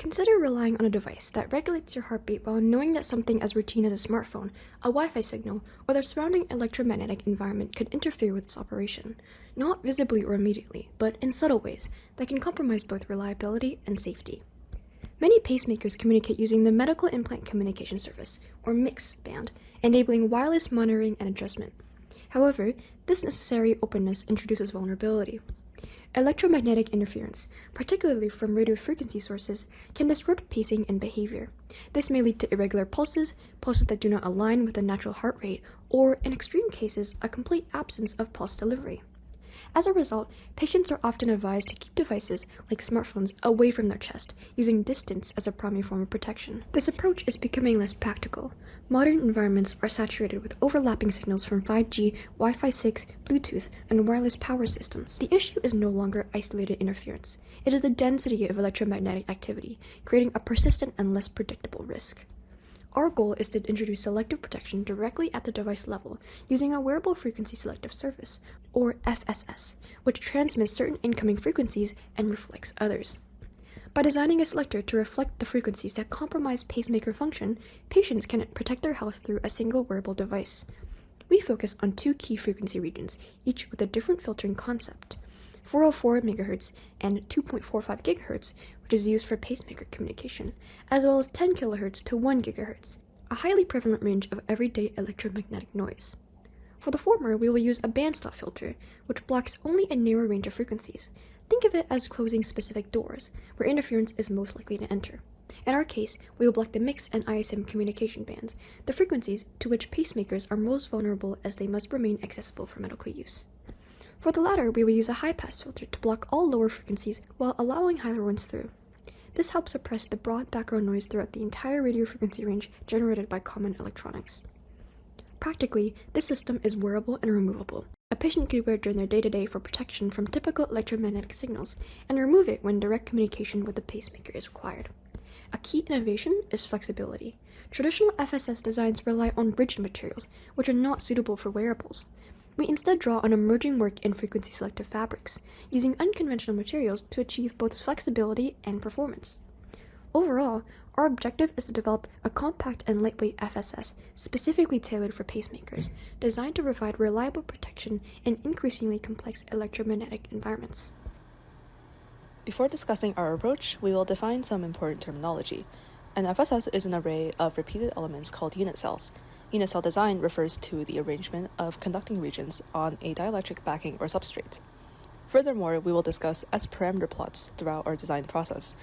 Consider relying on a device that regulates your heartbeat while knowing that something as routine as a smartphone, a Wi-Fi signal, or the surrounding electromagnetic environment could interfere with its operation, not visibly or immediately, but in subtle ways that can compromise both reliability and safety. Many pacemakers communicate using the Medical Implant Communication Service, or MIX band, enabling wireless monitoring and adjustment. However, this necessary openness introduces vulnerability. Electromagnetic interference, particularly from radio frequency sources, can disrupt pacing and behavior. This may lead to irregular pulses, pulses that do not align with the natural heart rate, or, in extreme cases, a complete absence of pulse delivery. As a result, patients are often advised to keep devices, like smartphones, away from their chest, using distance as a primary form of protection. This approach is becoming less practical. Modern environments are saturated with overlapping signals from 5G, Wi-Fi 6, Bluetooth, and wireless power systems. The issue is no longer isolated interference. It is the density of electromagnetic activity, creating a persistent and less predictable risk. Our goal is to introduce selective protection directly at the device level using a wearable frequency selective service, or FSS, which transmits certain incoming frequencies and reflects others. By designing a selector to reflect the frequencies that compromise pacemaker function, patients can protect their health through a single wearable device. We focus on two key frequency regions, each with a different filtering concept: 404 MHz and 2.45 GHz, which is used for pacemaker communication, as well as 10 kHz to 1 GHz, a highly prevalent range of everyday electromagnetic noise. For the former, we will use a bandstop filter, which blocks only a narrow range of frequencies. Think of it as closing specific doors, where interference is most likely to enter. In our case, we will block the MIX and ISM communication bands, the frequencies to which pacemakers are most vulnerable as they must remain accessible for medical use. For the latter, we will use a high-pass filter to block all lower frequencies while allowing higher ones through. This helps suppress the broad background noise throughout the entire radio frequency range generated by common electronics. Practically, this system is wearable and removable. A patient could wear it during their day-to-day for protection from typical electromagnetic signals, and remove it when direct communication with the pacemaker is required. A key innovation is flexibility. Traditional FSS designs rely on rigid materials, which are not suitable for wearables. We instead draw on emerging work in frequency-selective fabrics, using unconventional materials to achieve both flexibility and performance. Overall, our objective is to develop a compact and lightweight FSS specifically tailored for pacemakers, designed to provide reliable protection in increasingly complex electromagnetic environments. Before discussing our approach, we will define some important terminology. An FSS is an array of repeated elements called unit cells. Unit cell design refers to the arrangement of conducting regions on a dielectric backing or substrate. Furthermore, we will discuss S-parameter plots throughout our design process.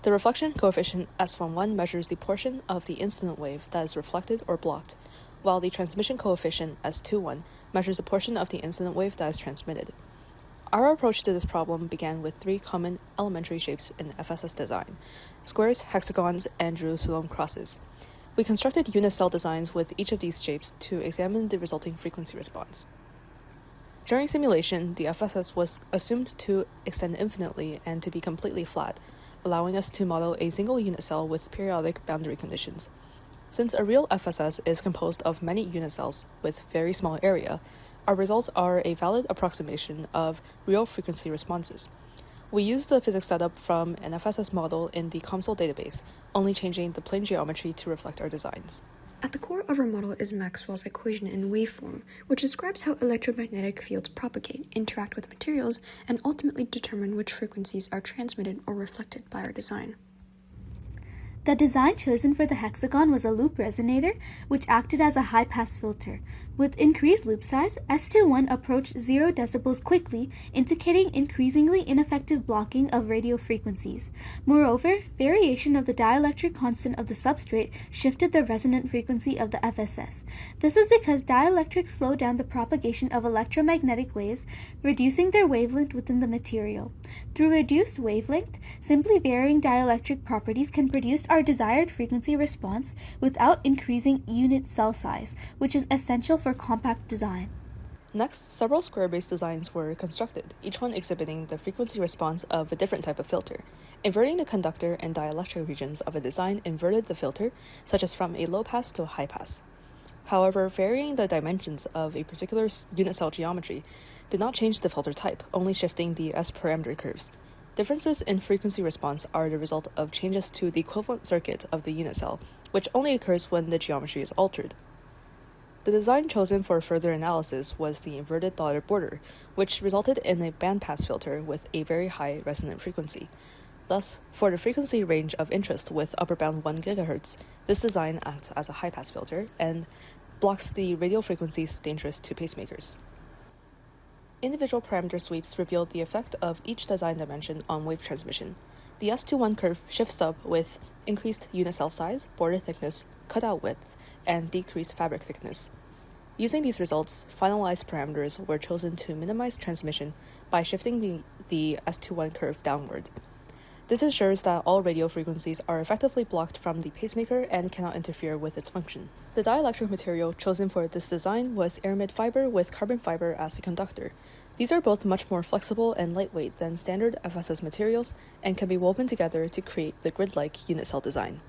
The reflection coefficient S11 measures the portion of the incident wave that is reflected or blocked, while the transmission coefficient S21 measures the portion of the incident wave that is transmitted. Our approach to this problem began with three common elementary shapes in FSS design: squares, hexagons, and Jerusalem crosses. We constructed unit cell designs with each of these shapes to examine the resulting frequency response. During simulation, the FSS was assumed to extend infinitely and to be completely flat, allowing us to model a single unit cell with periodic boundary conditions. Since a real FSS is composed of many unit cells with very small area, our results are a valid approximation of real frequency responses. We used the physics setup from an FSS model in the COMSOL database, only changing the plane geometry to reflect our designs. At the core of our model is Maxwell's equation in waveform, which describes how electromagnetic fields propagate, interact with materials, and ultimately determine which frequencies are transmitted or reflected by our design. The design chosen for the hexagon was a loop resonator, which acted as a high-pass filter. With increased loop size, S21 approached 0 decibels quickly, indicating increasingly ineffective blocking of radio frequencies. Moreover, variation of the dielectric constant of the substrate shifted the resonant frequency of the FSS. This is because dielectrics slow down the propagation of electromagnetic waves, reducing their wavelength within the material. Through reduced wavelength, simply varying dielectric properties can produce our desired frequency response without increasing unit cell size, which is essential for compact design. Next, several square-based designs were constructed, each one exhibiting the frequency response of a different type of filter. Inverting the conductor and dielectric regions of a design inverted the filter, such as from a low-pass to a high-pass. However, varying the dimensions of a particular unit cell geometry did not change the filter type, only shifting the S-parameter curves. Differences in frequency response are the result of changes to the equivalent circuit of the unit cell, which only occurs when the geometry is altered. The design chosen for further analysis was the inverted dotted border, which resulted in a bandpass filter with a very high resonant frequency. Thus, for the frequency range of interest with upper bound 1 GHz, this design acts as a high-pass filter and blocks the radio frequencies dangerous to pacemakers. Individual parameter sweeps revealed the effect of each design dimension on wave transmission. The S21 curve shifts up with increased unit cell size, border thickness, cutout width, and decreased fabric thickness. Using these results, finalized parameters were chosen to minimize transmission by shifting the S21 curve downward. This ensures that all radio frequencies are effectively blocked from the pacemaker and cannot interfere with its function. The dielectric material chosen for this design was aramid fiber with carbon fiber as the conductor. These are both much more flexible and lightweight than standard FSS materials and can be woven together to create the grid-like unit cell design.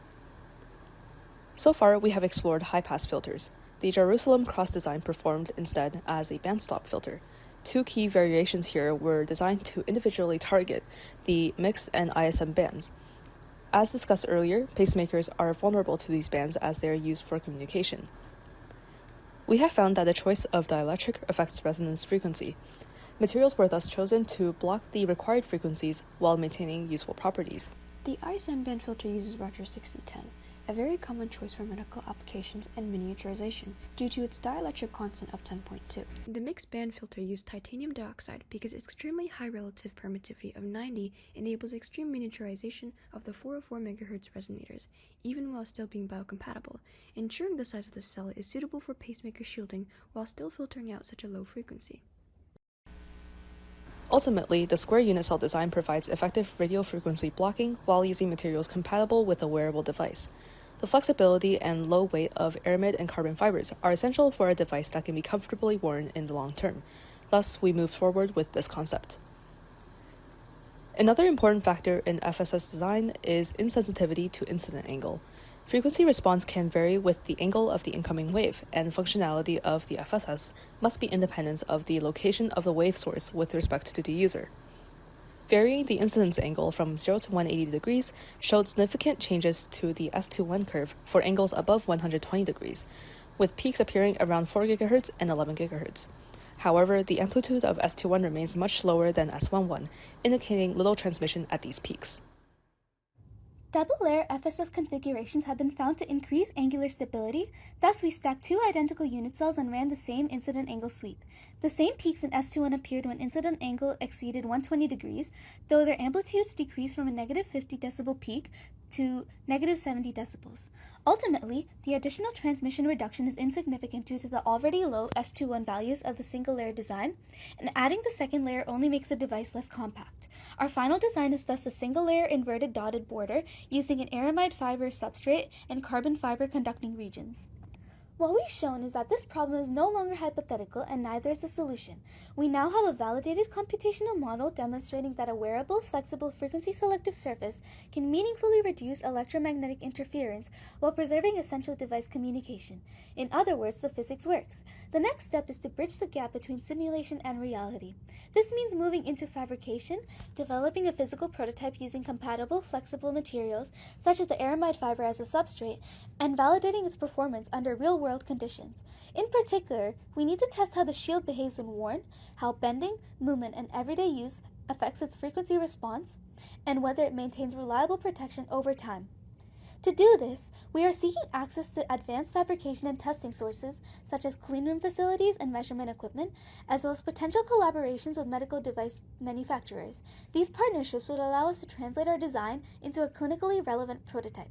So far, we have explored high-pass filters. The Jerusalem cross design performed instead as a bandstop filter. Two key variations here were designed to individually target the mixed and ISM bands. As discussed earlier, pacemakers are vulnerable to these bands as they are used for communication. We have found that the choice of dielectric affects resonance frequency. Materials were thus chosen to block the required frequencies while maintaining useful properties. The ISM band filter uses Roger 6010, a very common choice for medical applications and miniaturization due to its dielectric constant of 10.2. The mixed band filter used titanium dioxide because its extremely high relative permittivity of 90 enables extreme miniaturization of the 404 MHz resonators, even while still being biocompatible, ensuring the size of the cell is suitable for pacemaker shielding while still filtering out such a low frequency. Ultimately, the square unit cell design provides effective radio frequency blocking while using materials compatible with a wearable device. The flexibility and low weight of aramid and carbon fibers are essential for a device that can be comfortably worn in the long term. Thus, we moved forward with this concept. Another important factor in FSS design is insensitivity to incident angle. Frequency response can vary with the angle of the incoming wave, and functionality of the FSS must be independent of the location of the wave source with respect to the user. Varying the incidence angle from 0 to 180 degrees showed significant changes to the S21 curve for angles above 120 degrees, with peaks appearing around 4 GHz and 11 GHz. However, the amplitude of S21 remains much slower than S11, indicating little transmission at these peaks. Double-layer FSS configurations have been found to increase angular stability, thus we stacked two identical unit cells and ran the same incident angle sweep. The same peaks in S21 appeared when incident angle exceeded 120 degrees, though their amplitudes decreased from a negative 50 decibel peak to negative 70 decibels. Ultimately, the additional transmission reduction is insignificant due to the already low S21 values of the single-layer design, and adding the second layer only makes the device less compact. Our final design is thus a single-layer inverted dotted border using an aramide fiber substrate and carbon fiber conducting regions. What we've shown is that this problem is no longer hypothetical and neither is the solution. We now have a validated computational model demonstrating that a wearable, flexible, frequency-selective surface can meaningfully reduce electromagnetic interference while preserving essential device communication. In other words, the physics works. The next step is to bridge the gap between simulation and reality. This means moving into fabrication, developing a physical prototype using compatible, flexible materials, such as the aramide fiber as a substrate, and validating its performance under real-world conditions. In particular, we need to test how the shield behaves when worn, how bending, movement, and everyday use affects its frequency response, and whether it maintains reliable protection over time. To do this, we are seeking access to advanced fabrication and testing sources, such as cleanroom facilities and measurement equipment, as well as potential collaborations with medical device manufacturers. These partnerships would allow us to translate our design into a clinically relevant prototype.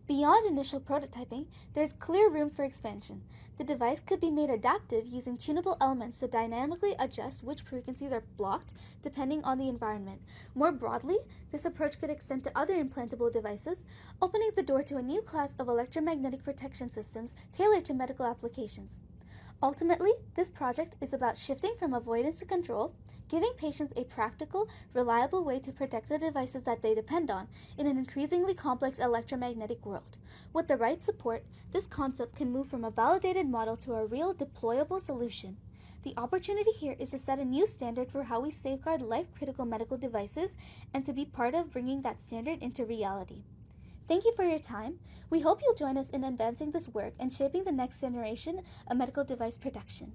Beyond initial prototyping, there is clear room for expansion. The device could be made adaptive using tunable elements to dynamically adjust which frequencies are blocked depending on the environment. More broadly, this approach could extend to other implantable devices, opening the door to a new class of electromagnetic protection systems tailored to medical applications. Ultimately, this project is about shifting from avoidance to control, giving patients a practical, reliable way to protect the devices that they depend on in an increasingly complex electromagnetic world. With the right support, this concept can move from a validated model to a real deployable solution. The opportunity here is to set a new standard for how we safeguard life-critical medical devices and to be part of bringing that standard into reality. Thank you for your time. We hope you'll join us in advancing this work and shaping the next generation of medical device protection.